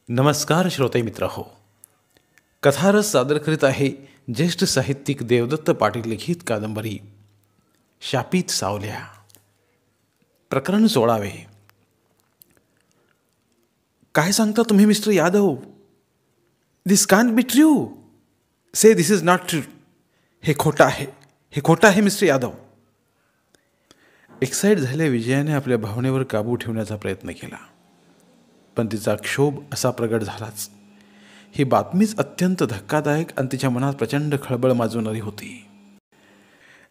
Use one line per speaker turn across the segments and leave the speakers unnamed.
नमस्कार श्रोते मित्र हो. कथारस सादर करीत आहे ज्येष्ठ साहित्यिक देवदत्त पाटील लिखित कादंबरी शापित सावल्या. प्रकरण 16. काय सांगता तुम्ही mister Yadav? This can't be true. Say this is not true. हे खोटं आहे, हे खोटं आहे मिस्टर यादव. एक्साइट झालेल्या विजयाने आपल्या भावनेवर काबू ठेवण्याचा प्रयत्न केला, पण तिचा क्षोभ असा प्रगट झालाच. ही बातमीच अत्यंत धक्कादायक आणि तिच्या मनात प्रचंड खळबळ माजवणारी होती.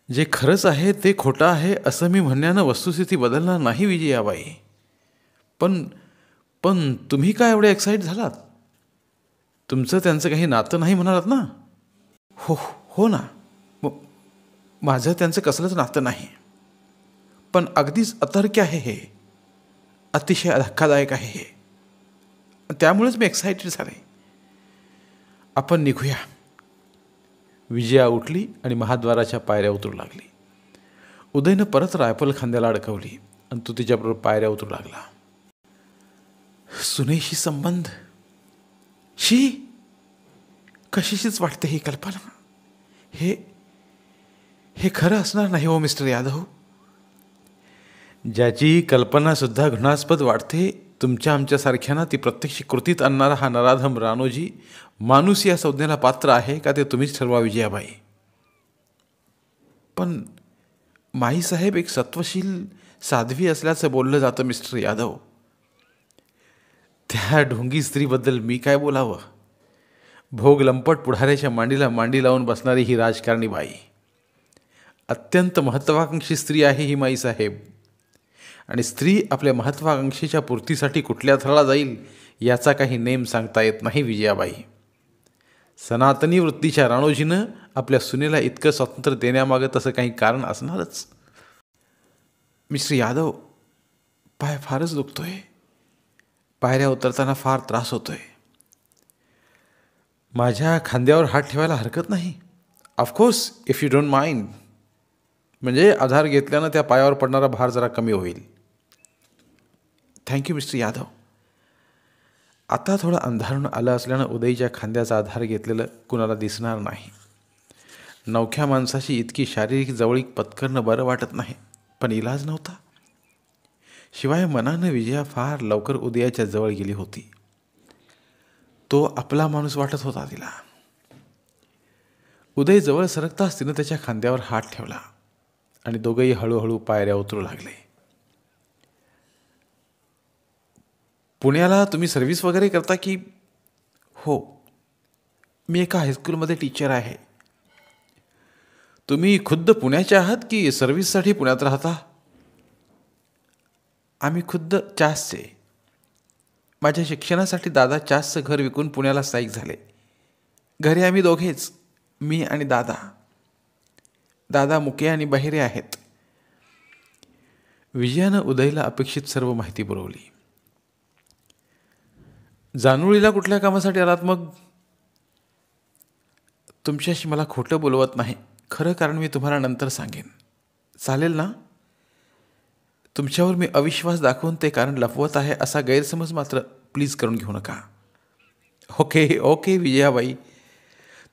जे खरंच आहे ते खोटं आहे असं मी म्हणण्यानं वस्तुस्थिती बदलणार नाही विजयाबाई. पण पण तुम्ही काय एवढे एक्साइट झालात? तुमचं त्यांचं काही नातं नाही म्हणालात ना? हो ना, माझं त्यांचं कसलंच नातं नाही, पण अगदीच अतर्क्य आहे हे, अतिशय धक्कादायक आहे हे, त्यामुळेच मी एक्साइटेड झाले. आपण निघूया. विजया उठली आणि महाद्वाराच्या पायऱ्या उतरू लागली. उदयनं परत रायफल खांद्याला अडकवली आणि तो तिच्याबरोबर पायऱ्या उतरू लागला. सुनेशी संबंध, शी कशीशीच वाटते ही कल्पना. हे खरं असणार नाही हो मिस्टर यादव. ज्याची कल्पनासुद्धा घृणास्पद वाटते, तुमच्या आमच्यासारख्यांना ती प्रत्यक्ष कृतीत आणणारा हा नराधम रानोजी माणूस या संज्ञेला पात्र आहे का ते तुम्हीच ठरवा विजयाबाई. पण माईसाहेब एक सत्वशील साध्वी असल्याचं बोललं जातं मिस्टर यादव. त्या ढोंगी स्त्रीबद्दल मी काय बोलावं? भोग लंपट पुढाऱ्याच्या मांडीला मांडी लावून बसणारी ही राजकारणी बाई. अत्यंत महत्त्वाकांक्षी स्त्री आहे ही माईसाहेब. आणि स्त्री आपल्या महत्त्वाकांक्षेच्या पूर्तीसाठी कुठल्या थराला जाईल याचा काही नेम सांगता येत नाही विजयाबाई. सनातनी वृत्तीच्या राणोजीनं आपल्या सुनेला इतकं स्वातंत्र्य देण्यामागं तसं काही कारण असणारच. मिस्टर यादव, पाय फारच दुखतोय. पायऱ्या उतरताना फार त्रास होतोय. माझ्या खांद्यावर हात ठेवायला हरकत नाही? Of course, if you don't mind. म्हणजे आधार घेतल्यानं त्या पायावर पडणारा भार जरा कमी होईल. Thank you mister Yadav. आता थोडं अंधारून आलं असल्यानं उदयच्या खांद्याचा आधार घेतलेलं कुणाला दिसणार नाही. नवख्या माणसाची इतकी शारीरिक जवळीक पत्करणं बरं वाटत नाही, पण इलाज नव्हता. शिवाय मनानं विजया फार लवकर उदयाच्या जवळ गेली होती. तो आपला माणूस वाटत होता तिला. उदय जवळ सरकताच तिनं त्याच्या खांद्यावर हात ठेवला आणि दोघंही हळूहळू पायऱ्या उतरू लागले. पुण्याला तुम्ही सर्व्हिस वगैरे करता की? हो, मी एका हायस्कूलमध्ये टीचर आहे. तुम्ही खुद्द पुण्याचे आहात की सर्व्हिससाठी पुण्यात राहता? आम्ही खुद्द चासचे. माझ्या शिक्षणासाठी दादा चासचं घर विकून पुण्याला स्थायिक झाले. घरी आम्ही दोघेच, मी आणि दादा. दादा मुके आणि बहिरे आहेत. विजयानं उदयला अपेक्षित सर्व माहिती पुरवली. जानोळीला कुठल्या कामासाठी आलात मग? तुमच्याशी मला खोटं बोलवत नाही, खरं कारण मी तुम्हाला नंतर सांगेन. चालेल ना? तुमच्यावर मी अविश्वास दाखवून ते कारण लपवत आहे असा गैरसमज मात्र प्लीज करून घेऊ नका. ओके ओके विजयाबाई,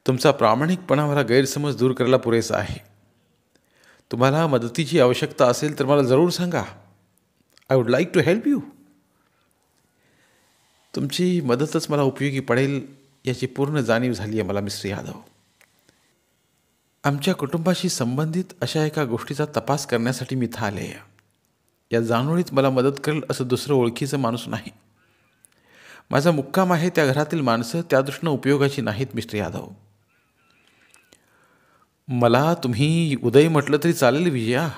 तुमचा प्रामाणिकपणा मला गैरसमज दूर करायला पुरेसा आहे. तुम्हाला मदतीची आवश्यकता असेल तर मला जरूर सांगा. I would like to help you. तुमची मदतच मला उपयोगी पडेल याची पूर्ण जाणीव झाली आहे मला मिस्टर यादव. आमच्या कुटुंबाशी संबंधित अशा एका गोष्टीचा तपास करण्यासाठी मी इथं आले. या जानोळीत मला मदत करेल असं दुसरं ओळखीचं माणूस नाही. माझा मुक्काम आहे त्या घरातील माणसं त्या दृष्टीनं उपयोगाची नाहीत मिस्टर यादव. मला तुम्ही उदय म्हटलं तरी चालेल विजया.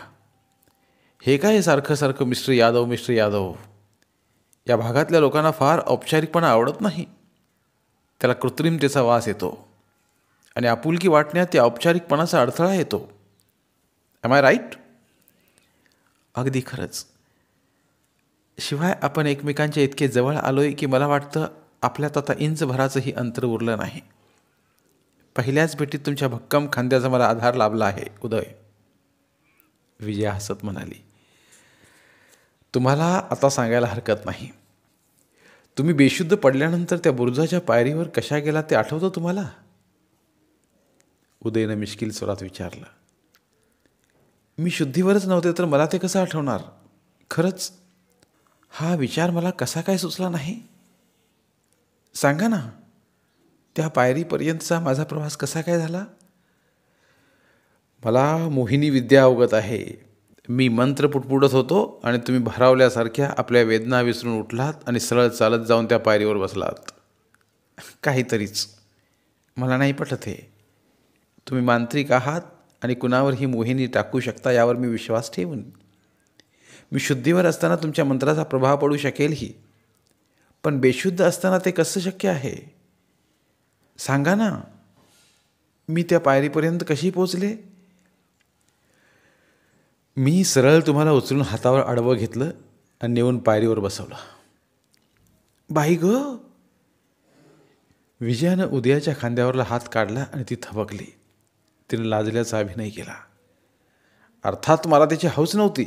हे काय सारखं सारखं मिस्टर यादव मिस्टर यादव. या भागातल्या लोकांना फार औपचारिकपणा आवडत नाही. त्याला कृत्रिमतेचा वास येतो आणि आपुलकी वाटण्यात त्या औपचारिकपणाचा अडथळा येतो. Am I right? अगदी खरंच. शिवाय आपण एकमेकांच्या इतके जवळ आलोय की मला वाटतं आपल्यात आता इंचभराचंही अंतर उरलं नाही. पहिल्याच भेटीत तुमच्या भक्कम खांद्याचा मला आधार लाभला आहे उदय. विजया हसत म्हणाली. तुम्हाला आता सांगायला हरकत नाही. तुम्ही बेशुद्ध पडल्यानंतर त्या बुरुजाच्या पायरीवर कशा गेला ते आठवतं तुम्हाला? उदयनं मिश्किल स्वरात विचारलं. मी शुद्धीवरच नव्हते तर मला ते कसं आठवणार? खरंच हा विचार मला कसा काय सुचला नाही? सांगा ना, त्या पायरीपर्यंतचा माझा प्रवास कसा काय झाला? मला मोहिनी विद्या अवगत आहे. मी मंत्र पुटपुटत होतो आणि तुम्ही भारावल्यासारख्या आपल्या वेदना विसरून उठलात आणि सरळ चालत जाऊन त्या पायरीवर बसलात. काहीतरीच मला नाही पटत हे. तुम्ही मांत्रिक आहात आणि कुणावर ही मोहिनी टाकू शकता यावर मी विश्वास ठेवून. मी शुद्धीवर असताना तुमच्या मंत्राचा प्रभाव पडू शकेलही, पण बेशुद्ध असताना ते कसं शक्य आहे? सांगा ना, मी त्या पायरीपर्यंत कशी पोचले? मी सरळ तुम्हाला उचलून हातावर आडवं घेतलं आणि नेऊन पायरीवर बसवलं. बाई ग! विजयानं उदयाच्या खांद्यावरला हात काढला आणि ती थबकली. तिने लाजल्याचा अभिनय केला. अर्थात मला त्याची हौस नव्हती,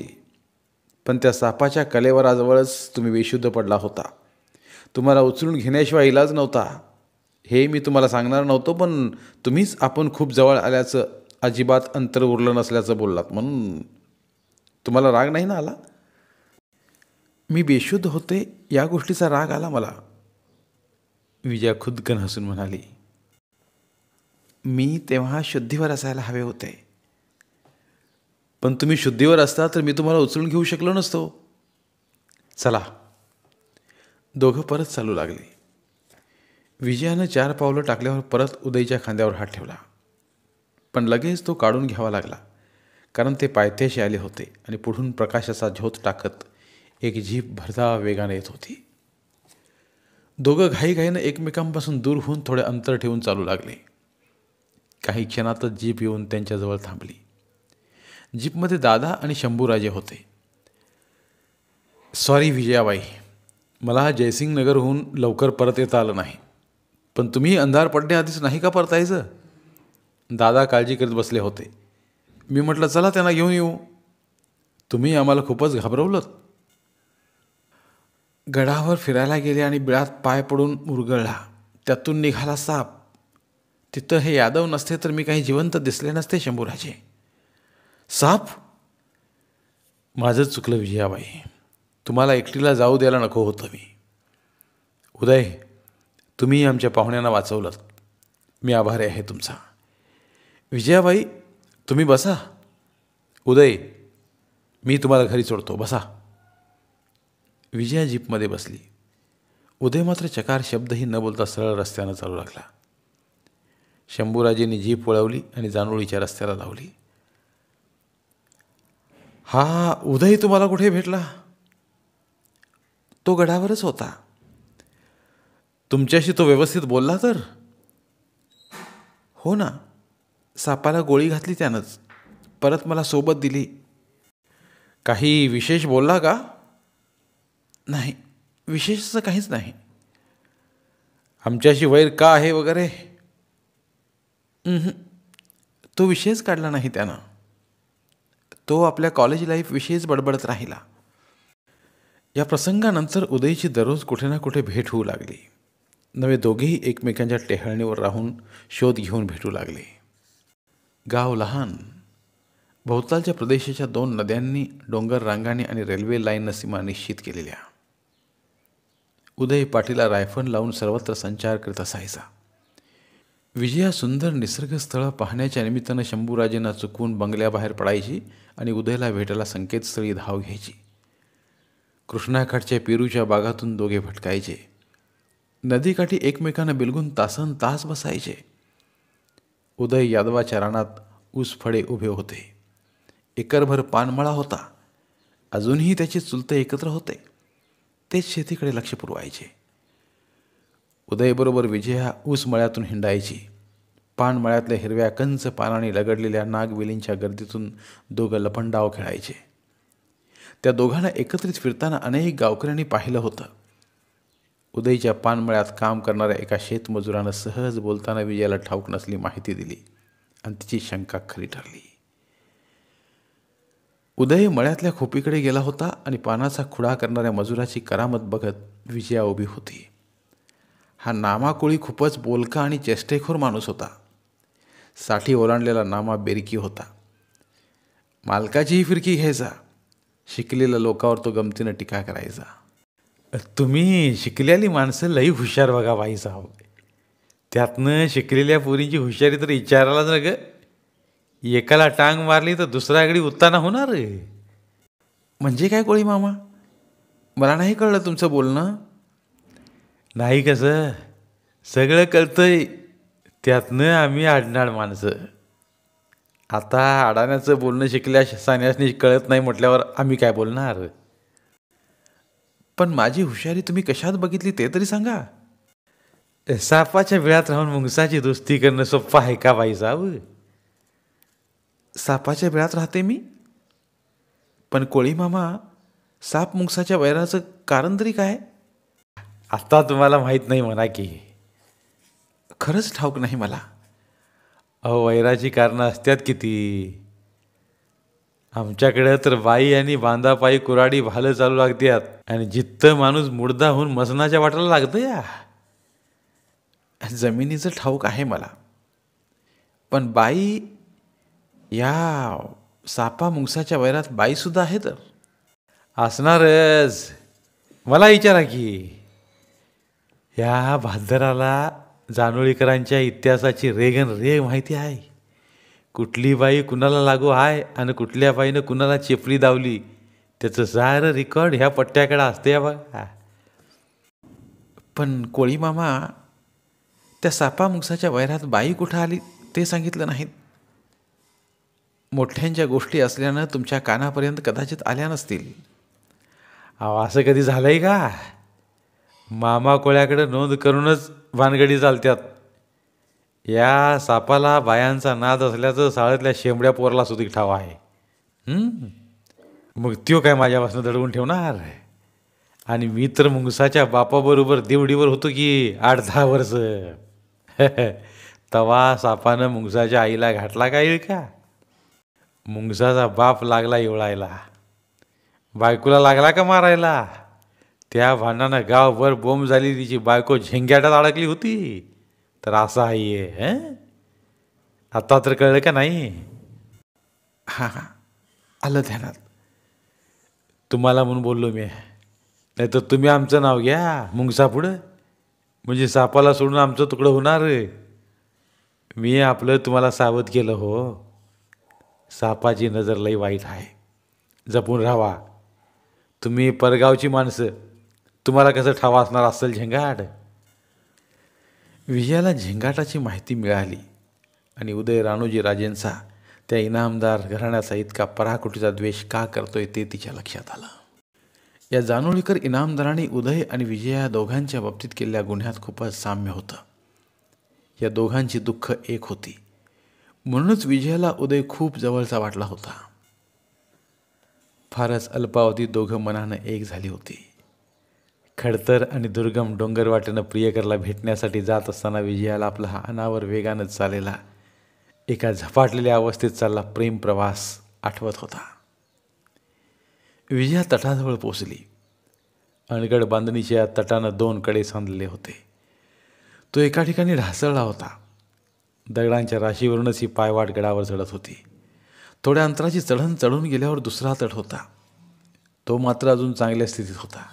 पण त्या सापाच्या कलेवराजवळच तुम्ही बेशुद्ध पडला होता. तुम्हाला उचलून घेण्याशिवाय इलाज नव्हता. हे मी तुम्हाला सांगणार नव्हतो, पण तुम्हीच आपण खूप जवळ आल्याचं, अजिबात अंतर उरलं नसल्याचं बोललात म्हणून. तुम्हाला राग नाही ना आला? मी बेशुद्ध होते या गोष्टीचा राग आला मला. विजया खुदकन हसून म्हणाली. मी तेव्हा शुद्धीवर असायला हवे होते. पण तुम्ही शुद्धीवर असता तर मी तुम्हाला उचलून घेऊ शकलो नसतो. चला. दोघं परत चालू लागले. विजयानं 4 पावलं टाकल्यावर परत उदयच्या खांद्यावर हात ठेवला, पण लगेच तो काढून घ्यावा लागला, कारण ते पायथ्याशी आले होते आणि पुढून प्रकाशाचा झोत टाकत एक जीप भरधाव वेगाने येत होती. दोघं घाईघाईनं एकमेकांपासून दूर होऊन थोडे अंतर ठेवून चालू लागले. काही क्षणातच जीप येऊन त्यांच्याजवळ थांबली. जीपमध्ये दादा आणि शंभूराजे होते. सॉरी विजयाबाई, मला जयसिंगनगरहून लवकर परत येता आलं नाही. पण तुम्ही अंधार पडण्याआधीच नाही का परतायचं? दादा काळजी करत बसले होते. मी म्हटलं चला त्यांना घेऊन येऊ. तुम्ही आम्हाला खूपच घाबरवलं. गडावर फिरायला गेले आणि बिळात पाय पडून मुरगळला. त्यातून निघाला साप. तिथं हे यादव नसते तर मी काही जिवंत दिसले नसते शंभूराजे. साप? माझंच चुकलं विजयाबाई. तुम्हाला एकटीला जाऊ द्यायला नको होतं मी. उदय, तुम्ही आमच्या पाहुण्यांना वाचवलं. मी आभारी आहे तुमचा. विजयाबाई, तुम्ही बसा. उदय, मी तुम्हाला घरी सोडतो, बसा. विजया जीपमध्ये बसली. उदय मात्र चकार शब्दही न बोलता सरळ रस्त्यानं चालू लागला. शंभूराजेंनी जीप वळवली आणि जानोळीच्या रस्त्याला लावली. हा उदय तुम्हाला कुठे भेटला? तो गडावरच होता. तुमच्याशी तो व्यवस्थित बोलला तर? हो ना, सापाला गोळी घातली त्यानंच. परत मला सोबत दिली. काही विशेष बोलला का? नाही, विशेष काहीच नाही. आमच्याशी वैर का आहे वगैरे? तो विषयच काढला नाही त्यानं. तो आपल्या कॉलेज लाईफविषयीच बडबडत राहिला. या प्रसंगानंतर उदयची दररोज कुठे ना कुठे भेट होऊ लागली. नवे दोघेही एकमेकांच्या टेहळणीवर राहून शोध घेऊन भेटू लागले. गाव लहान. भोवतालच्या प्रदेशाच्या 2 नद्यांनी, डोंगर रांगांनी आणि रेल्वे लाईननं सीमा निश्चित केलेल्या. उदय पाठीला रायफल लावून सर्वत्र संचार करत असायचा. विजया सुंदर निसर्गस्थळं पाहण्याच्या निमित्तानं शंभूराजेंना चुकवून बंगल्याबाहेर पडायची आणि उदयला भेटायला संकेतस्थळी धाव घ्यायची. कृष्णाकाठच्या पेरूच्या बागातून दोघे भटकायचे. नदीकाठी एकमेकांना बिलगून तासन तास बसायचे. उदय यादवाच्या रानात ऊसफळे उभे होते. एकरभर पानमळा होता. अजूनही त्याचे चुलते एकत्र होते. तेच शेतीकडे लक्ष पुरवायचे. उदयबरोबर विजया ऊस मळ्यातून हिंडायची. पानमळ्यातल्या हिरव्या कंच पानाने लगडलेल्या नागवेलींच्या गर्दीतून दोघं लपंडाव खेळायचे. त्या दोघांना एकत्रित फिरताना अनेक गावकऱ्यांनी पाहिलं होतं. उदयच्या पानमळ्यात काम करणाऱ्या एका शेतमजुरानं सहज बोलताना विजयाला ठाऊक नसली माहिती दिली आणि तिची शंका खरी ठरली. उदय मळ्यातल्या खोपीकडे गेला होता आणि पानाचा खुडा करणाऱ्या मजुराची करामत बघत विजया उभी होती. हा नामा कोळी खूपच बोलका आणि चेष्टेखोर माणूस होता. साठी ओलांडलेला नामा बेरकी होता. मालकाचीही फिरकी घ्यायचा. शिकलेल्या लोकावर तो गमतीनं टीका करायचा. तुम्ही शिकलेली माणसं लई हुशार बघा बाईसाहेब. त्यातनं शिकलेल्या पोरींची हुशारी तर विचारायलाच ना ग. एकाला टांग मारली तर दुसऱ्याकडे उत्ताना होणार. म्हणजे काय कोळी मामा, मला नाही कळलं तुमचं बोलणं. नाही कसं, सगळं कळतंय. त्यातनं आम्ही आडनाड माणसं. आता अडाण्याचं बोलणं शिकल्या सान्यासनी कळत नाही म्हटल्यावर आम्ही काय बोलणार. पण माझी हुशारी तुम्ही कशात बघितली ते तरी सांगा. सापाच्या बिळात राहून मुंगसाची दोस्ती करणं सोप्पं आहे का बाईसाहेब. सापाच्या बिळात राहते मी. पण कोळी मामा, साप मुंगसाच्या वैराचं कारण तरी काय. आता तुम्हाला माहीत नाही म्हणा की. खरंच ठाऊक नाही मला. अहो, वैराची कारणं असतात किती. आमच्याकडे तर बाई आणि बांधापायी कुऱ्हाडी भालं चालू लागतात आणि जित्त माणूस मुडदा होऊन मसनाच्या वाटाला लागतं या. जमिनीचं ठाऊक आहे मला, पण बाई, या सापा मुंगसाच्या वैरात बाईसुद्धा आहे तर. असणारच. मला विचारा की, या भादराला जानोळीकरांच्या इतिहासाची रेगन रेग माहिती आहे. कुठली बाई कुणाला लागू आहे आणि कुठल्या बाईनं कुणाला चेपली दावली त्याचं सारं रेकॉर्ड ह्या पट्ट्याकडे असते या बघा. पण कोळी मामा, त्या सापा मुंगसाच्या वैरात बाई कुठं आली ते सांगितलं नाहीत. मोठ्यांच्या गोष्टी असल्यानं तुमच्या कानापर्यंत कदाचित आल्या नसतील. अहो, असं कधी झालंय का. मामा कोळ्याकडे नोंद करूनच भानगडी चालत्यात. या सापाला बायांचा नाद असल्याचं शाळेतल्या शेंबड्या पोरला सुद्धा ठाव आहे. मग त्यो काय माझ्यापासून दडवून ठेवणार. आणि मी तर मुंगसाच्या बापाबरोबर देवडीवर होतो की 8-10 वर्ष. तवा सापानं मुंगसाच्या आईला घातला का इळका. मुंगसाचा बाप लागला इवळायला, बायकोला लागला का मारायला. त्या भांडणानं गावभर बोंब झाली. तिची बायको झेंग्याटात अडकली होती. तर असं आहे. आता तर कळलं का नाही. हां हां, आलं ध्यानात. तुम्हाला म्हणून बोललो मी, नाही तर तुम्ही आमचं नाव घ्या मुंगसा पुढं, म्हणजे सापाला सोडून आमचं तुकडं होणार. मी आपलं तुम्हाला सावध केलं हो. सापाची नजर लई वाईट आहे, जपून राहावा. तुम्ही परगावची माणसं, तुम्हाला कसं ठावा असणार असेल झेंगाट. विजयाला झेंगाटाची माहिती मिळाली आणि उदय राणोजी राजेंचा त्या इनामदार घराण्याचा इतका पराकुटीचा द्वेष का करतोय ते तिच्या लक्षात आलं. या जानोळीकर इनामदाराने उदय आणि विजया या दोघांच्या बाबतीत केलेल्या गुन्ह्यात खूपच साम्य होतं. या दोघांची दुःख एक होती, म्हणूनच विजयाला उदय खूप जवळचा वाटला होता. फारच अल्पावधीत दोघं मनानं एक झाली होती. खडतर आणि दुर्गम डोंगरवाटेनं प्रियकरला भेटण्यासाठी जात असताना विजयाला आपला हा अनावर वेगानं चालेला, एका झपाटलेल्या अवस्थेत चालला प्रेम प्रवास आठवत होता. विजया तटाजवळ पोचली. अणगड बांधणीच्या तटानं 2 कडे सांधलेले होते. तो एका ठिकाणी ढासळला होता. दगडांच्या राशीवरूनच ही पायवाट गडावर चढत होती. थोड्या अंतराची चढण चढून गेल्यावर दुसरा तट होता. तो मात्र अजून चांगल्या स्थितीत होता.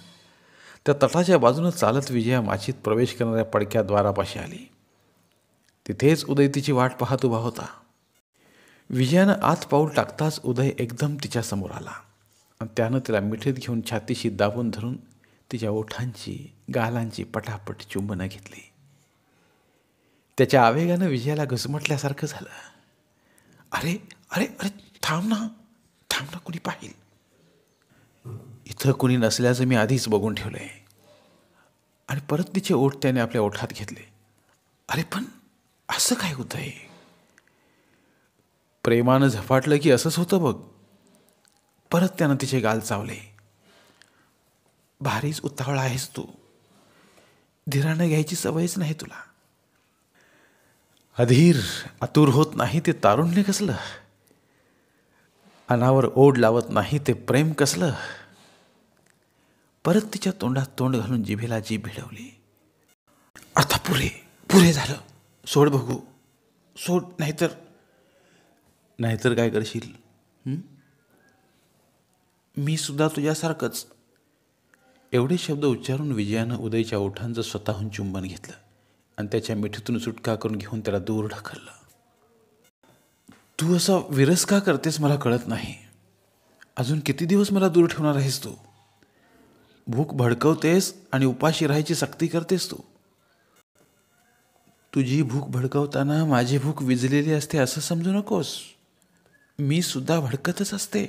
त्या तटाच्या बाजूनं चालत विजया माचीत प्रवेश करणाऱ्या पडक्या द्वारापाशी आली. तिथेच उदय तिची वाट पाहत उभा होता. विजयानं आत पाऊल टाकताच उदय एकदम तिच्यासमोर आला आणि त्यानं तिला मिठीत घेऊन छातीशी दाबून धरून तिच्या ओठांची गालांची पटापट चुंबनं घेतली. त्याच्या आवेगानं विजयाला घसमटल्यासारखं झालं. अरे अरे अरे, थांब ना कुणी पाहिल. इथं कुणी नसल्याचं मी आधीच बघून ठेवलंय. आणि परत तिचे ओठ त्याने आपल्या ओठात घेतले. अरे पण असं काय होतंय. प्रेमानं झपाटलं की असंच होतं बघ. परत त्यानं तिचे गाल चावले. भारीच उतावळा आहेस तू. धीरानं घ्यायची सवयच नाही तुला. अधीर आतुर होत नाही ते तारुण्य कसलं. अनावर ओढ लावत नाही ते प्रेम कसलं. परत तिच्या तोंडात तोंड घालून जिभेला जीभ भिडवली. आता पुरे पुरे झालं. सोड बघू, सोड. नाहीतर काय करशील? मी सुद्धा तुझ्यासारखंच. एवढे शब्द उच्चारून विजयानं उदयच्या ओठांचं स्वतःहून चुंबन घेतलं आणि त्याच्या मिठीतून सुटका करून घेऊन त्याला दूर ढकललं. तू असा विरस का करतेस मला कळत नाही. अजून किती दिवस मला दूर ठेवणार आहेस तू? भूक भडकवतेस आणि उपाशी राहायची सक्ती करतेस तू. तुझी भूक भडकवताना माझी भूक विझलेली असते असं समजू नकोस. मी सुद्धा भडकतच असते.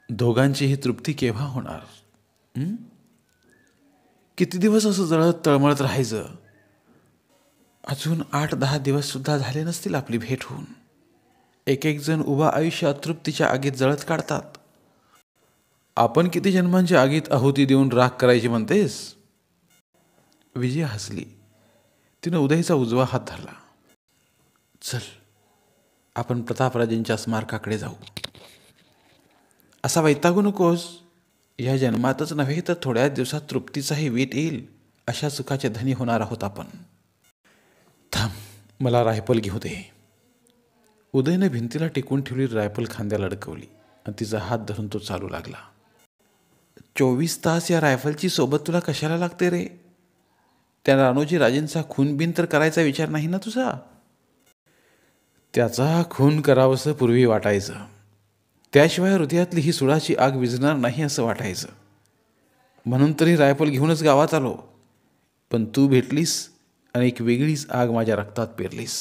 दोघांची ही तृप्ती केव्हा होणार? किती दिवस असं जळत तळमळत राहायचं? अजून 8-10 दिवस सुद्धा झाले नसतील आपली भेट होऊन. एक जण उभा आयुष्य अतृप्तीच्या आगीत जळत काढतात. आपण किती जन्मांच्या आगीत आहुती देऊन राख करायची म्हणतेस? विजया हसली. तिनं उदयचा उजवा हात धरला. चल, आपण प्रतापराजेंच्या स्मारकाकडे जाऊ. असा वैतागू नकोस. या जन्मातच नव्हे तर थोड्याच दिवसात तृप्तीचाही वीट येईल. अशा सुखाचे धनी होणार आहोत आपण. थांब, मला रायफल घेऊ दे. उदयने भिंतीला टिकून ठेवली रायफल खांद्याला अडकवली आणि तिचा हात धरून तो चालू लागला. 24 तास या रायफलची सोबत तुला कशाला लागते रे? त्या राणोजी राजेंचा खून बिन तर करायचा विचार नाही ना तुझा? त्याचा खून करावंसं पूर्वी वाटायचं. त्याशिवाय हृदयातली ही सुडाची आग विझणार नाही असं वाटायचं. म्हणून तरी रायफल घेऊनच गावात आलो. पण तू भेटलीस आणि एक वेगळीच आग माझ्या रक्तात पेरलीस.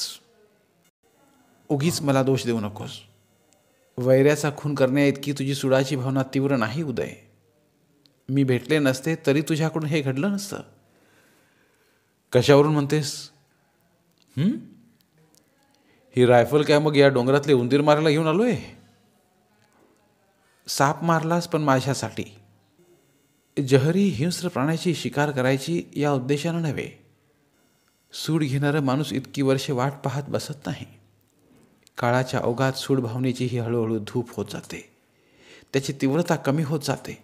उगीच मला दोष देऊ नकोस. वैऱ्याचा खून करण्याइतकी तुझी सुडाची भावना तीव्र नाही उदय. मी भेटले नसते तरी तुझ्याकडून हे घडलं नसतं. कशावरून म्हणतेस? ही रायफल काय मग या डोंगरातले उंदीर मारायला घेऊन आलोय? साप मारलास पण माझ्यासाठी. जहरी हिंस्र प्राण्याची शिकार करायची या उद्देशानं नव्हे. सूड घेणारा माणूस इतकी वर्षे वाट पाहत बसत नाही. काळाच्या ओघात सूड भावनेची ही हळूहळू धूप होत जाते. त्याची तीव्रता कमी होत जाते.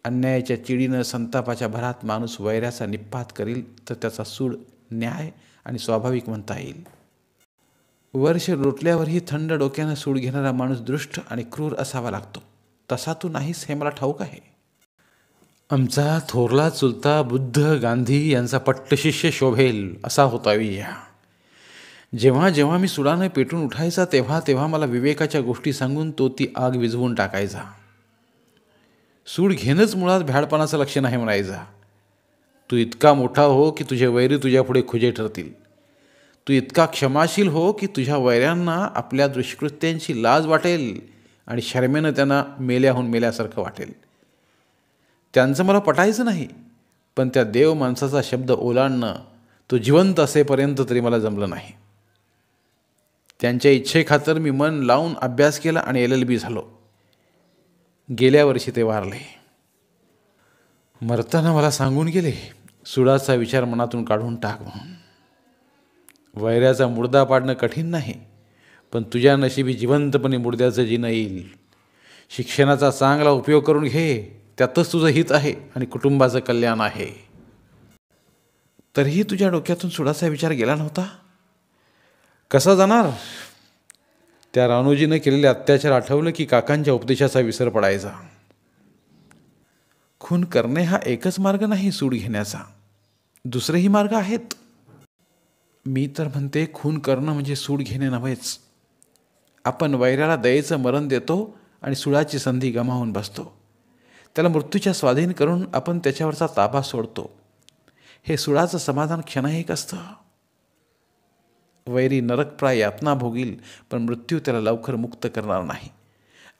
अन्यायाच्या चिडीनं संतापाच्या भरात माणूस वैऱ्याचा निपात करील तर त्याचा सूड न्याय आणि स्वाभाविक म्हणता येईल. वर्ष लोटल्यावरही थंड डोक्यानं सूड घेणारा माणूस दृष्ट आणि क्रूर असावा लागतो. तसा तू नाहीस हे मला ठाऊक आहे. आमचा थोरला चुलता बुद्ध गांधी यांचा पट्टशिष्य शोभेल असा होता विजया. जेव्हा जेव्हा मी सुडानं पेटून उठायचा तेव्हा तेव्हा मला विवेकाच्या गोष्टी सांगून तो ती आग विझवून टाकायचा. सूड घेणंच मुळात भ्याडपणाचं लक्षण आहे म्हणायचा. तू इतका मोठा हो की तुझे वैरी तुझ्या पुढे खुजे ठरतील. तू इतका क्षमाशील हो की तुझ्या वैऱ्यांना आपल्या दुष्कृत्यांची लाज वाटेल आणि शर्मेनं त्यांना मेल्याहून मेल्यासारखं वाटेल. त्यांचं मला पटायचं नाही, पण त्या देव माणसाचा शब्द ओलांडणं तो जिवंत असेपर्यंत तरी मला जमलं नाही. त्यांच्या इच्छेखातर मी मन लावून अभ्यास केला आणि LLB झालो. गेल्या वर्षी ते वारले. मरताना मला सांगून गेले, सुडाचा विचार मनातून काढून टाक म्हणून. वैऱ्याचा मुर्दा पाडणं कठीण नाही, पण तुझ्या नशिबी जिवंतपणे मुर्द्याचं जिणं येईल. शिक्षणाचा चांगला उपयोग करून घे, त्यातच तुझं हित आहे आणि कुटुंबाचं कल्याण आहे. तरीही तुझ्या डोक्यातून सुडाचा विचार गेला नव्हता? कसा जाणार? त्या राणोजीनं केलेले अत्याचार आठवलं की काकांच्या उपदेशाचा विसर पडायचा. खून करणे हा एकच मार्ग नाही सूड घेण्याचा, दुसरेही मार्ग आहेत. मी तर म्हणते खून करणं म्हणजे सूड घेणे नव्हेच. आपण वैऱ्याला दयेचं मरण देतो आणि सुडाची संधी गमावून बसतो. त्याला मृत्यूच्या स्वाधीन करून आपण त्याच्यावरचा ताबा सोडतो. हे सुडाचं समाधान क्षणिक असतं. वैरी नरकप्राय यातना भोगील, पण मृत्यू त्याला लवकर मुक्त करणार नाही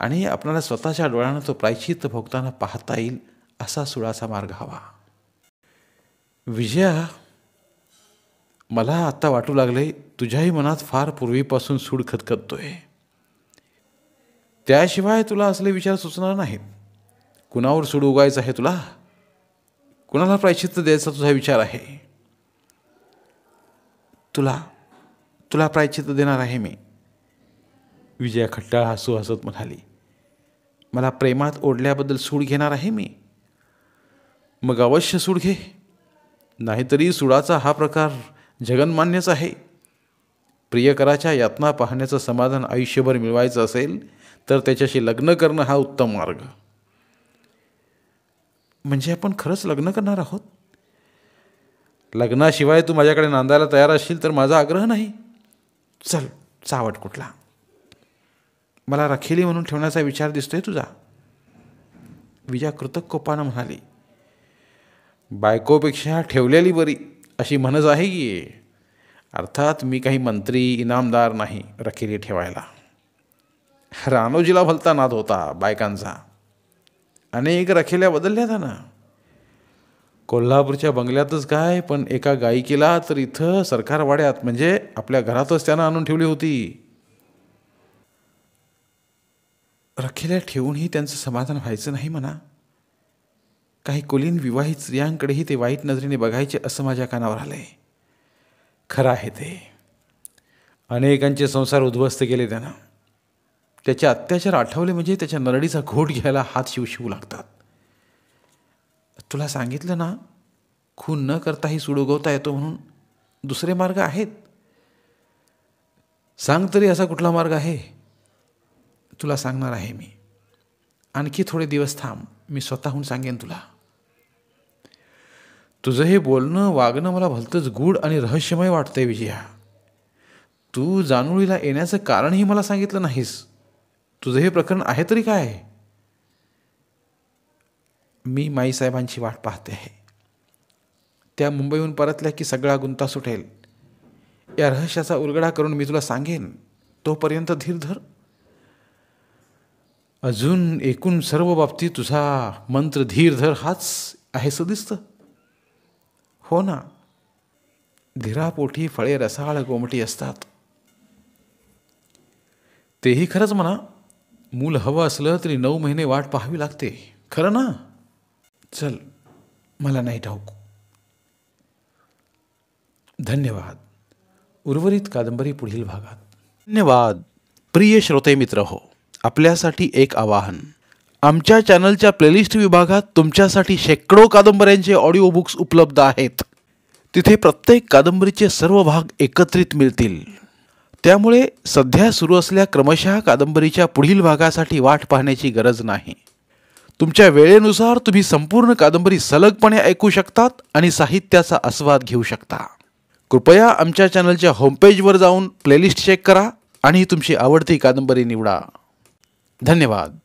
आणि आपल्याला स्वतःच्या डोळ्यानं तो प्रायश्चित्त भोगताना पाहता येईल असा सुडाचा मार्ग हवा. विजया, मला आता वाटू लागले तुझ्याही मनात फार पूर्वीपासून सूड खतखततोय. त्याशिवाय तुला असले विचार सुचणार नाहीत. कुणावर सूड उगायचं आहे तुला? कुणाला प्रायश्चित्त द्यायचा तुझा विचार आहे? तुला प्रायश्चित्त देणार आहे मी. विजया खट्टाळ हसू हसत म्हणाली. मला प्रेमात ओढल्याबद्दल सूड घेणार आहे मी? मग अवश्य सूड घे. नाहीतरी सुडाचा हा प्रकार जगन्मान्यच आहे. प्रियकराच्या यातना पाहण्याचं समाधान आयुष्यभर मिळवायचं असेल तर त्याच्याशी लग्न करणं हा उत्तम मार्ग. म्हणजे आपण खरंच लग्न करणार आहोत? लग्नाशिवाय तू माझ्याकडे नांदायला तयार असशील तर माझा आग्रह नाही. चल, चावट कुठला. मला रखेली म्हणून ठेवण्याचा विचार दिसतोय तुझा. विजया कृतक कोपानं म्हणाली. बायकोपेक्षा ठेवलेली बरी अशी म्हणच आहे की. अर्थात मी काही मंत्री इनामदार नाही रखेली ठेवायला. रानोजीला भलता नाद होता बायकांचा. अनेक रखेल्या बदलल्या त्यानं. कोल्हापूरच्या बंगल्यातच काय, पण एका गायिकेला तर इथं सरकारवाड्यात म्हणजे आपल्या घरातच त्यानं आणून ठेवली होती. रखेल्या ठेवूनही त्यांचं समाधान व्हायचं नाही म्हणा. काही कुलीन विवाहित स्त्रियांकडेही ते वाईट नजरेने बघायचे असं माझ्या कानावर आलंय. खरं आहे ते. अनेकांचे संसार उद्ध्वस्त केले त्यानं. त्याचे अत्याचार आठवले म्हणजे त्याच्या नरडीचा घोट घ्यायला हात शिवशिवू लागतात. तुला सांगितलं ना, खून न करताही सूड उगवता येतो म्हणून. दुसरे मार्ग आहेत. सांग तरी असा कुठला मार्ग आहे? तुला सांगणार आहे मी. आणखी थोडे दिवस थांब, मी स्वतःहून सांगेन तुला. तुझं हे बोलणं वागणं मला भलतंच गूढ आणि रहस्यमय वाटतंय विजया. तू जानोळीला येण्याचं कारणही मला सांगितलं नाहीस. तुझं हे प्रकरण आहे तरी काय? मी माईसाहेबांची वाट पाहते आहे. त्या मुंबईहून परतल्या की सगळा गुंता सुटेल. या रहस्याचा उलगडा करून मी तुला सांगेन. तोपर्यंत धीर धर. अजून एकूण सर्व बाबतीत तुझा मंत्र धीर धर हाच आहे असं दिसतं. हो ना, धीरापोटी फळे रसाळ गोमटी असतात. तेही खरंच म्हणा. मूल हवं असलं तरी 9 महिने वाट पाहावी लागते. खरं ना? चल, मला नाही ठाऊक. धन्यवाद. उर्वरित कादंबरी पुढील भागात. धन्यवाद. प्रिय श्रोते मित्र हो, आपल्यासाठी एक आवाहन. आमच्या चॅनलच्या प्लेलिस्ट विभागात तुमच्यासाठी शेकडो कादंबऱ्यांचे ऑडिओ बुक्स उपलब्ध आहेत. तिथे प्रत्येक कादंबरीचे सर्व भाग एकत्रित मिळतील. त्यामुळे सध्या सुरू असलेल्या क्रमशः कादंबरीच्या पुढील भागासाठी वाट पाहण्याची गरज नाही. तुमच्या वेळेनुसार तुम्ही संपूर्ण कादंबरी सलगपणे ऐकू शकतात आणि साहित्याचा आस्वाद घेऊ शकता. कृपया आमच्या चॅनलच्या होमपेजवर जाऊन प्लेलिस्ट चेक करा आणि तुमची आवडती कादंबरी निवडा. धन्यवाद.